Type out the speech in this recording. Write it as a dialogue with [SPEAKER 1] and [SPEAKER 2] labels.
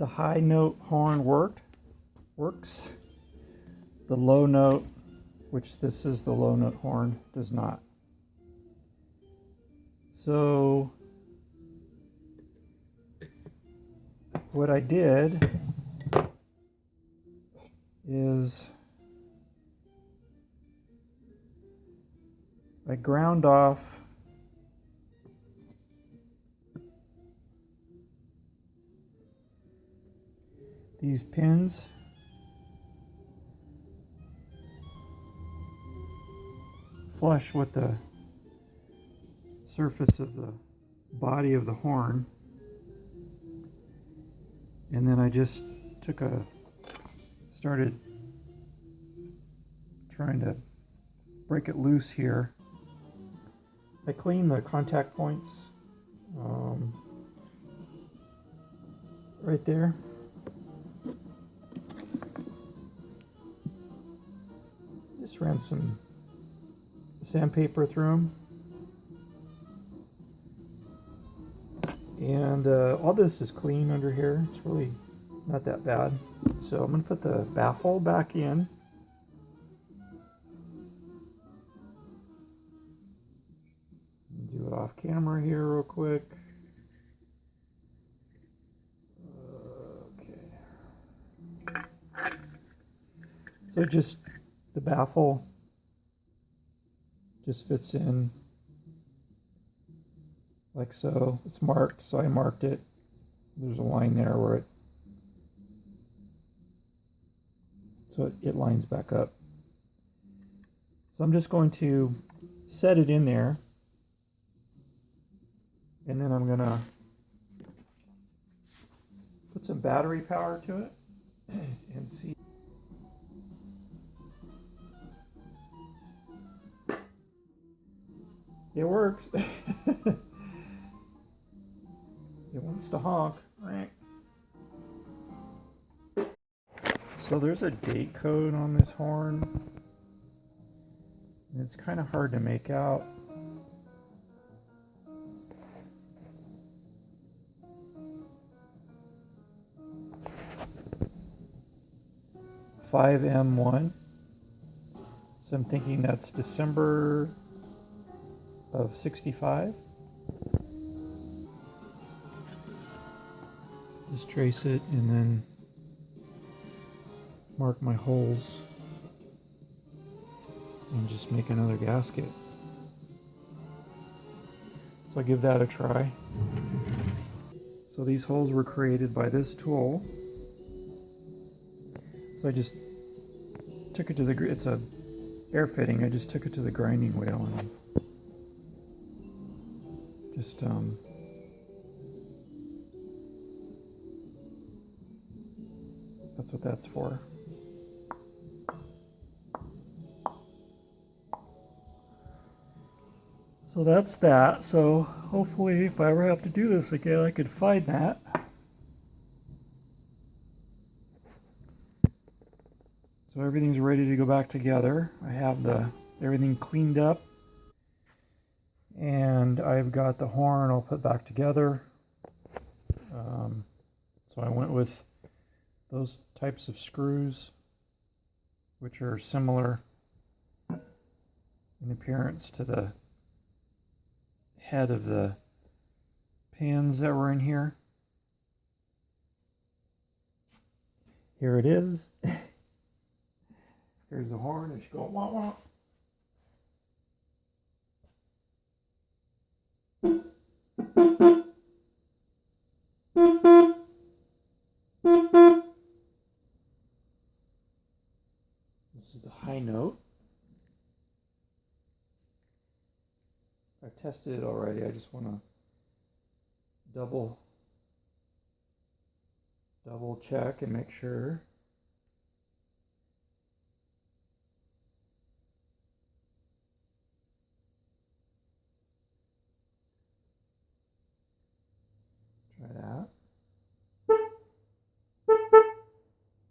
[SPEAKER 1] the high note horn works. The low note, which this is the low note horn, does not. So what I did is I ground off these pins flush with the surface of the body of the horn, and then I just started trying to break it loose here. I cleaned the contact points right there. Just ran some sandpaper through them. And all this is clean under here. It's really not that bad. So I'm going to put the baffle back in. Do it off camera here real quick. Okay. So just the baffle just fits in like so. It's marked, so I marked it. There's a line there where it lines back up. So I'm just going to set it in there, and then I'm gonna put some battery power to it and see. It works. It wants to honk. So there's a date code on this horn. And it's kind of hard to make out. (5M1). So I'm thinking that's December of '65. Just trace it and then mark my holes and just make another gasket. So I give that a try. So these holes were created by this tool. So I just took it to the, it's a air fitting, I just took it to the grinding wheel and just that's what that's for. So that's that. So hopefully if I ever have to do this again, I could find that. So everything's ready to go back together. I have everything cleaned up, and I've got the horn I'll put back together. So I went with those types of screws, which are similar in appearance to the head of the pins that were in here. Here it is. Here's the horn. It should go wah wah. This is the high note. I've tested it already. I just want to double check and make sure.